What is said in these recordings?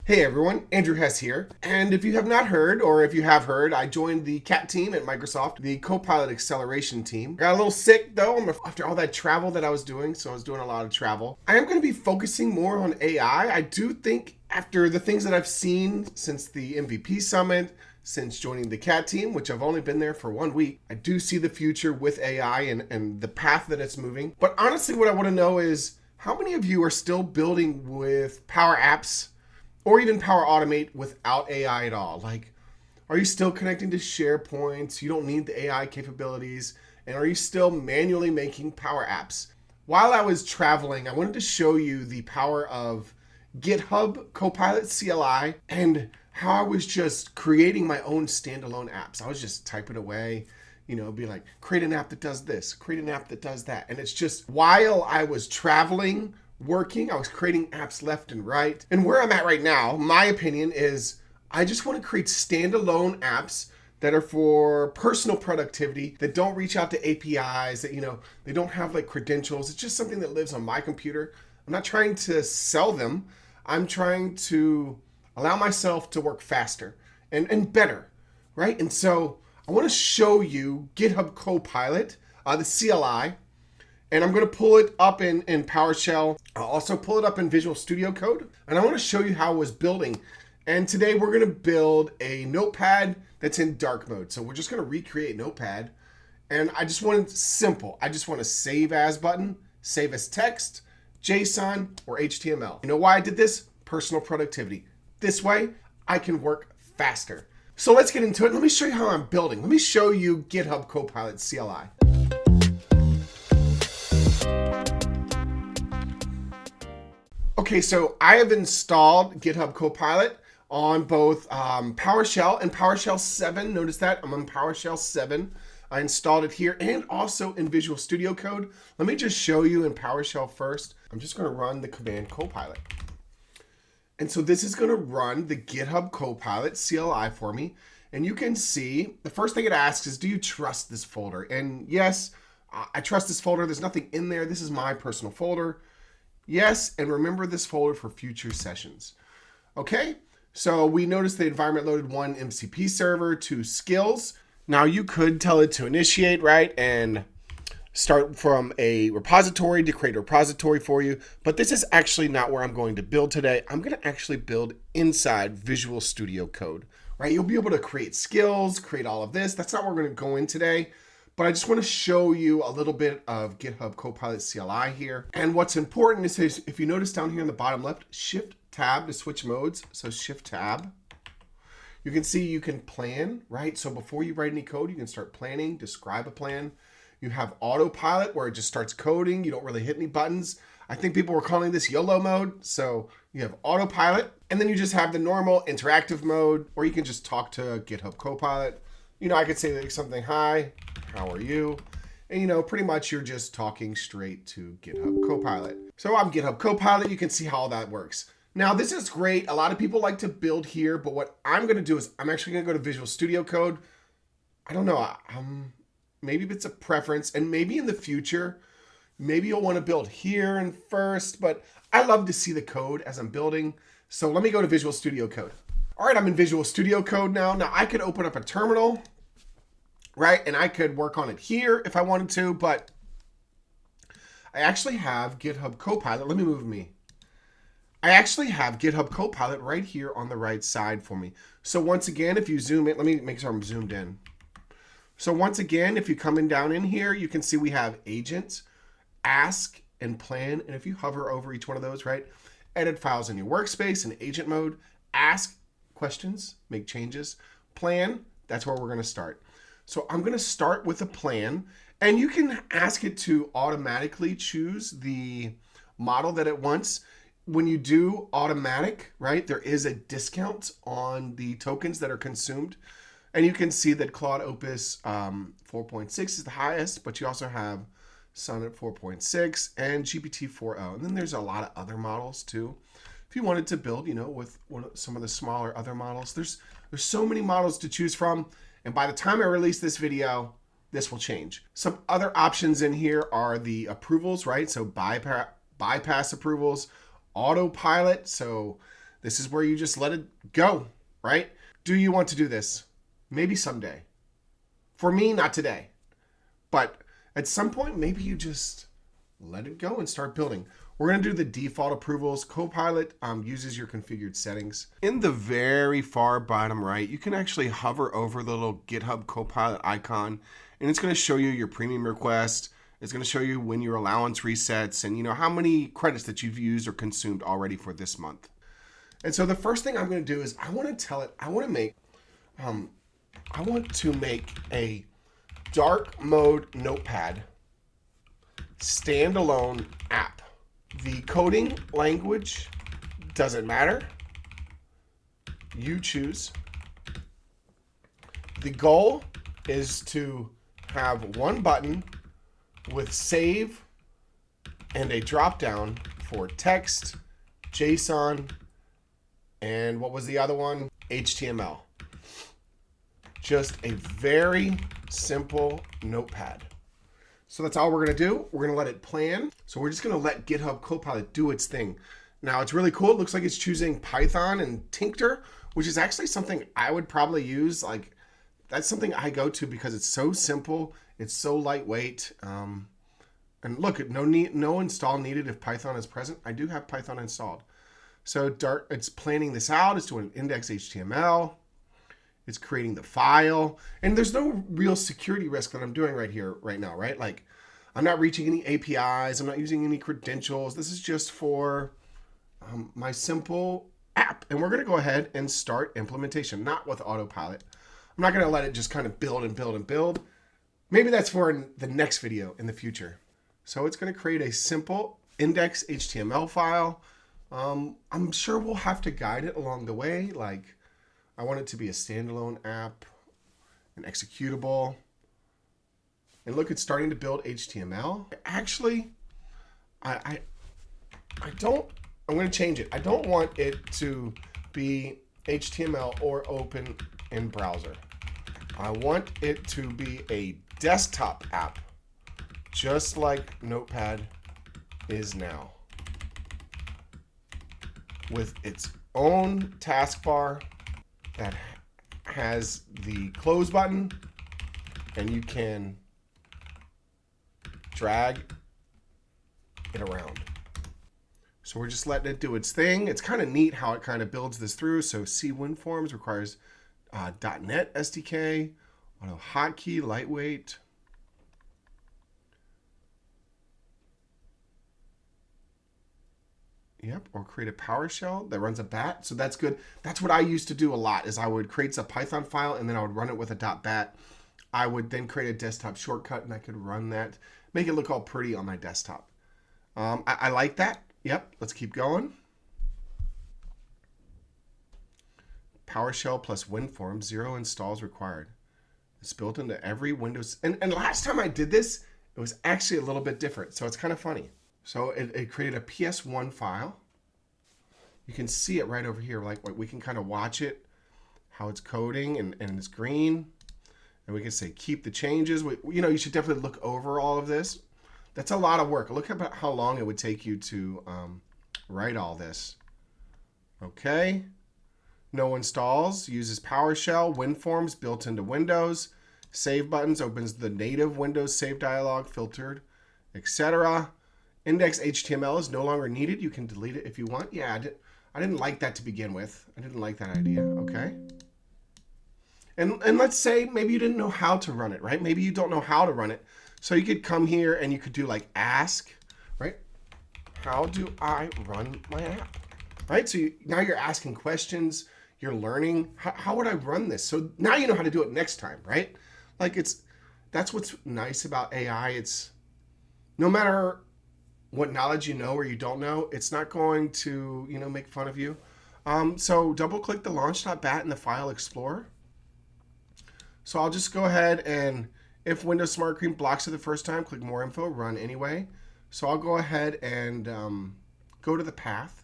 Hey everyone, Andrew Hess here. And if you have not heard, or if you have heard, I joined the CAT team at Microsoft, the Copilot acceleration team. Got a little sick though after all that travel that I was doing, so I was doing a lot of travel. I am going to be focusing more on AI. I do think after the things that I've seen since the MVP Summit, since joining the CAT team, which I've only been there for 1 week, I do see the future with AI and the path that it's moving. But honestly, what I want to know is how many of you are still building with Power Apps or even Power Automate without AI at all? Like, are you still connecting to SharePoint? You don't need the AI capabilities. And are you still manually making Power Apps? While I was traveling, I wanted to show you the power of GitHub Copilot CLI and how I was just creating my own standalone apps. I was just typing away, be like, create an app that does this, create an app that does that. And it's just while I was traveling, working, I was creating apps left and right. And where I'm at right now, my opinion is I just want to create standalone apps that are for personal productivity, that don't reach out to APIs, that, they don't have like credentials. It's just something that lives on my computer. I'm not trying to sell them. I'm trying to allow myself to work faster and better, right? And so I want to show you GitHub Copilot, the CLI, and I'm going to pull it up in PowerShell. I'll also pull it up in Visual Studio Code. And I want to show you how I was building. And today we're going to build a notepad that's in dark mode. So we're just going to recreate Notepad. And I just want it simple. I just want a save as button, save as text, JSON, or HTML. You know why I did this? Personal productivity. This way I can work faster. So let's get into it. Let me show you how I'm building. Let me show you GitHub Copilot CLI. Okay, so I have installed GitHub Copilot on both PowerShell and PowerShell 7. Notice that I'm on PowerShell 7. I installed it here and also in Visual Studio Code. Let me just show you in PowerShell first. I'm just going to run the command Copilot. And so this is going to run the GitHub Copilot CLI for me. And you can see the first thing it asks is, do you trust this folder? And yes, I trust this folder. There's nothing in there. This is my personal folder. Yes, and remember this folder for future sessions. Okay, so we noticed the environment loaded 1 MCP server, 2 skills. Now you could tell it to initiate, right? And start from a repository to create a repository for you. But this is actually not where I'm going to build today. I'm going to actually build inside Visual Studio Code, right? You'll be able to create skills, create all of this. That's not where we're going to go in today. But I just want to show you a little bit of GitHub Copilot CLI here. And what's important is if you notice down here in the bottom left, Shift Tab to switch modes. So Shift Tab. You can see you can plan, right? So before you write any code, you can start planning, describe a plan. You have autopilot where it just starts coding. You don't really hit any buttons. I think people were calling this YOLO mode. So you have autopilot. And then you just have the normal interactive mode, or you can just talk to GitHub Copilot. I could say something, hi, how are you? And pretty much you're just talking straight to GitHub Copilot. So I'm GitHub Copilot. You can see how all that works. Now this is great. A lot of people like to build here, but what I'm going to do is I'm actually going to go to Visual Studio Code. I don't know. Maybe it's a preference, and maybe in the future, maybe you'll want to build here and first, but I love to see the code as I'm building. So let me go to Visual Studio Code. All right, I'm in Visual Studio Code now. Now I could open up a terminal, right? And I could work on it here if I wanted to, but I actually have GitHub Copilot. Let me move me. I actually have GitHub Copilot right here on the right side for me. So once again, if you zoom in, let me make sure I'm zoomed in. So once again, if you come in down in here, you can see we have agent, ask, and plan. And if you hover over each one of those, right? Edit files in your workspace in agent mode, ask questions, make changes, plan, that's where we're going to start. So I'm going to start with a plan, and you can ask it to automatically choose the model that it wants. When you do automatic, right, there is a discount on the tokens that are consumed. And you can see that Claude Opus 4.6 is the highest, but you also have Sonnet 4.6 and GPT 4.0. And then there's a lot of other models too. If you wanted to build, with some of the smaller other models, there's so many models to choose from. And by the time I release this video, this will change. Some other options in here are the approvals, right? So bypass approvals, autopilot. So This is where you just let it go, right? Do you want to do this? Maybe someday. For me, not today. But at some point, maybe you just let it go and start building. We're going to do the default approvals. Copilot uses your configured settings. In the very far bottom right, you can actually hover over the little GitHub Copilot icon, and it's going to show you your premium request. It's going to show you when your allowance resets and how many credits that you've used or consumed already for this month. And so the first thing I'm going to do is I want to make a dark mode notepad standalone app. The coding language doesn't matter. You choose. The goal is to have one button with save and a drop down for text, JSON, and what was the other one? HTML. Just a very simple notepad. So that's all we're going to do. We're going to let it plan. So we're just going to let GitHub Copilot do its thing. Now it's really cool. It looks like it's choosing Python and Tinctor, which is actually something I would probably use. Like, that's something I go to because it's so simple. It's so lightweight. And look, no install needed if Python is present. I do have Python installed. So it's planning this out. It's doing index HTML. It's creating the file. And there's no real security risk that I'm doing right now, right? Like, I'm not reaching any APIs. I'm not using any credentials. This is just for my simple app. And we're going to go ahead and start implementation, not with autopilot. I'm not going to let it just kind of build and build and build. Maybe that's for the next video in the future. So it's going to create a simple index HTML file. I'm sure we'll have to guide it along the way. Like, I want it to be a standalone app, an executable. And look, it's starting to build HTML. Actually, I'm going to change it. I don't want it to be HTML or open in browser. I want it to be a desktop app, just like Notepad is now, with its own taskbar that has the close button, and you can drag it around. So we're just letting it do its thing. It's kind of neat how it kind of builds this through. So C WinForms requires .NET SDK, auto hotkey, lightweight. Yep, or create a PowerShell that runs a bat. So that's good. That's what I used to do a lot, is I would create a Python file and then I would run it with a .bat. I would then create a desktop shortcut and I could run that, make it look all pretty on my desktop. I like that. Yep, let's keep going. PowerShell plus WinForms, 0 installs required. It's built into every Windows. And last time I did this, it was actually a little bit different. So it's kind of funny. So it created a PS1 file. You can see it right over here. Like, we can kind of watch it, how it's coding, and it's green. And we can say, keep the changes. You should definitely look over all of this. That's a lot of work. Look at how long it would take you to write all this. Okay. No installs. Uses PowerShell. WinForms built into Windows. Save buttons opens the native Windows save dialog, filtered, etc. Index HTML is no longer needed. You can delete it if you want. Yeah, I didn't like that to begin with. I didn't like that idea. Okay. And let's say maybe you didn't know how to run it, right? Maybe you don't know how to run it. So you could come here and you could do like ask, right? How do I run my app? Right? So now you're asking questions. You're learning. How would I run this? So now you know how to do it next time, right? Like, that's what's nice about AI. It's no matter what knowledge you know or you don't know, it's not going to, make fun of you. So double click the launch.bat in the file explorer. So I'll just go ahead and, if Windows Smart Screen blocks it the first time, click more info, run anyway. So I'll go ahead and go to the path.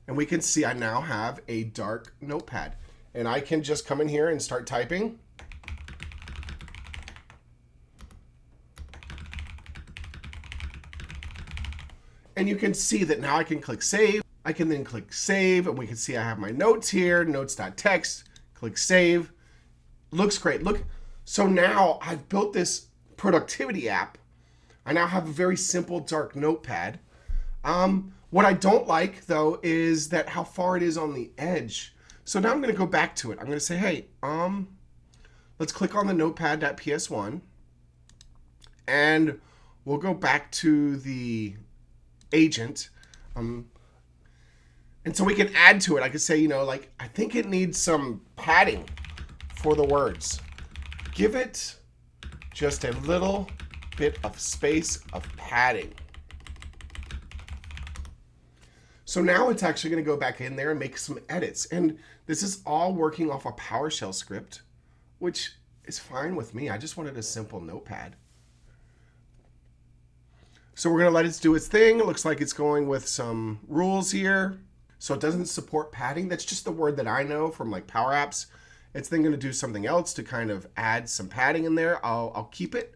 And we can see I now have a dark notepad. And I can just come in here and start typing. And you can see that now I can click save. I can then click save, and we can see I have my notes here, notes.txt, click save. Looks great. Look, so now I've built this productivity app. I now have a very simple dark notepad. What I don't like though is that how far it is on the edge. So now I'm going to go back to it. I'm going to say, hey, let's click on the notepad.ps1 and we'll go back to the agent. And so we can add to it. I could say, you know, like, I think it needs some padding for the words. Give it just a little bit of space of padding. So now it's actually going to go back in there and make some edits. And this is all working off a PowerShell script, which is fine with me. I just wanted a simple notepad. So we're going to let it do its thing. It looks like it's going with some rules here. So it doesn't support padding. That's just the word that I know from like Power Apps. It's then going to do something else to kind of add some padding in there. I'll keep it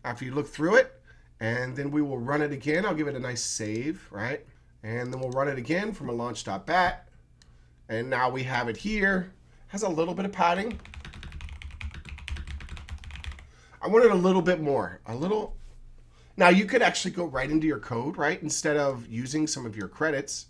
after you look through it, and then we will run it again. I'll give it a nice save, right? And then we'll run it again from a launch.bat. And now we have it here. Has a little bit of padding. I wanted a little bit more, a little. Now you could actually go right into your code, right? Instead of using some of your credits,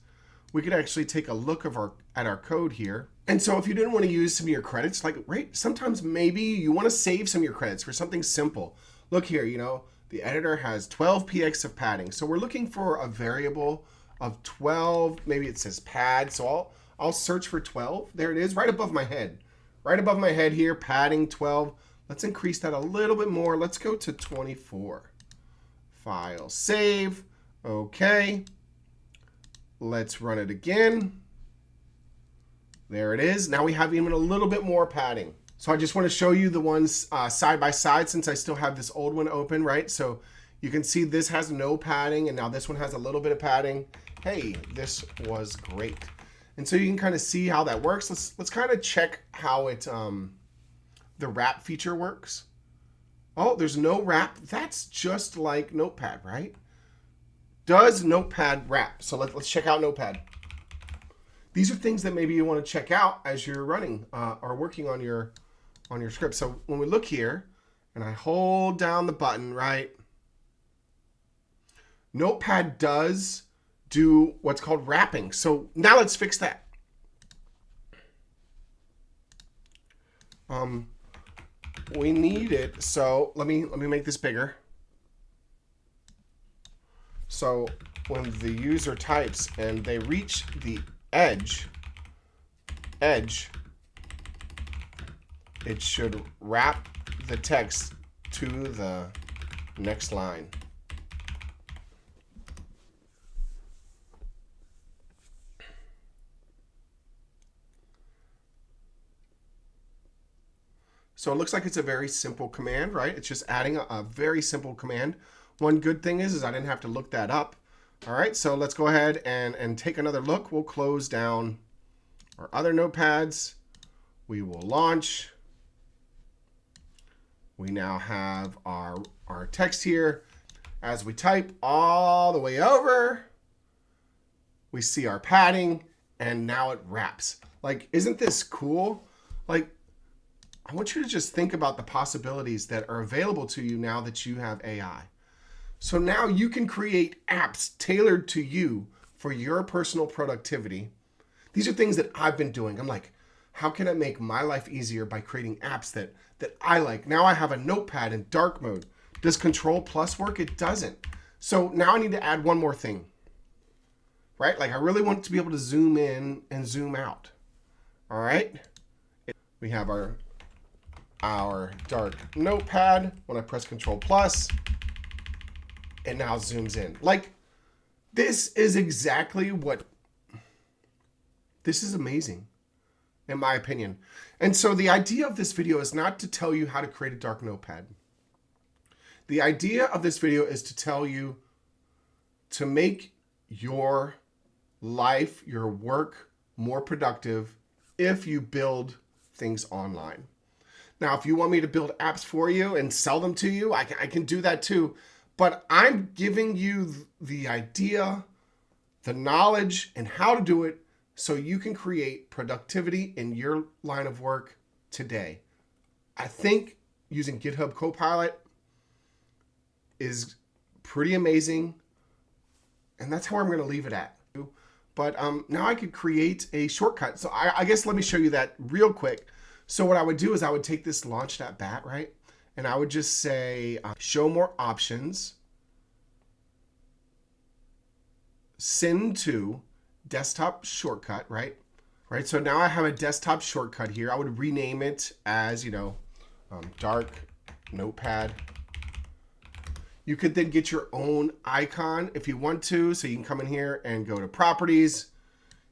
we could actually take a look at our code here. And so if you didn't want to use some of your credits, like, right, sometimes maybe you want to save some of your credits for something simple. Look here, you know, the editor has 12 px of padding. So we're looking for a variable of 12, maybe it says pad. So I'll search for 12. There it is, right above my head. Right above my head here, padding 12. Let's increase that a little bit more. Let's go to 24. File, save, okay. Let's run it again. There it is. Now we have even a little bit more padding. So I just want to show you the ones side by side since I still have this old one open, right? So you can see this has no padding and now this one has a little bit of padding. Hey, this was great. And so you can kind of see how that works. Let's kind of check how it the wrap feature works. Oh, there's no wrap. That's just like Notepad, right? Does Notepad wrap? So let's check out Notepad. These are things that maybe you want to check out as you're running or working on your script. So when we look here and I hold down the button, right? Notepad does do what's called wrapping. So now let's fix that. We need it. So let me make this bigger. So when the user types and they reach the edge, it should wrap the text to the next line. So it looks like it's a very simple command, right? It's just adding a very simple command. One good thing is I didn't have to look that up. All right, so let's go ahead and take another look. We'll close down our other notepads. We will launch. We now have our text here. As we type all the way over, we see our padding, and now it wraps. Like, isn't this cool? Like, I want you to just think about the possibilities that are available to you now that you have AI. So now you can create apps tailored to you for your personal productivity. These are things that I've been doing. I'm like, how can I make my life easier by creating apps that I like? Now I have a notepad in dark mode. Does Control Plus work? It doesn't. So now I need to add one more thing, right? Like I really want to be able to zoom in and zoom out. All right. We have our dark notepad. When I press Control Plus, it now zooms in. Like, this is exactly what, this is amazing, in my opinion. And so the idea of this video is not to tell you how to create a dark notepad. The idea of this video is to tell you to make your life, your work more productive if you build things online. Now, if you want me to build apps for you and sell them to you, I can do that too. But I'm giving you the idea, the knowledge and how to do it so you can create productivity in your line of work today. I think using GitHub Copilot is pretty amazing, and that's how I'm going to leave it at. But now I could create a shortcut. So I guess let me show you that real quick. So what I would do is I would take this launch.bat, right? And I would just say, show more options, send to desktop shortcut, right? Right. So now I have a desktop shortcut here. I would rename it as, dark notepad. You could then get your own icon if you want to. So you can come in here and go to properties.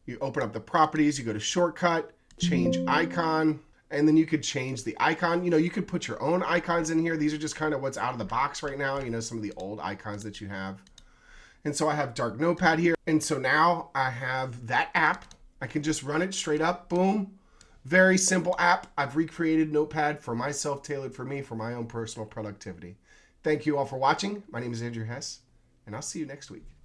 You open up the properties, you go to shortcut, change icon, and then you could change the icon. You could put your own icons in here. These are just kind of what's out of the box right now. Some of the old icons that you have. And so I have dark notepad here. And so now I have that app. I can just run it straight up. Boom. Very simple app. I've recreated Notepad for myself, tailored for me, for my own personal productivity. Thank you all for watching. My name is Andrew Hess, and I'll see you next week.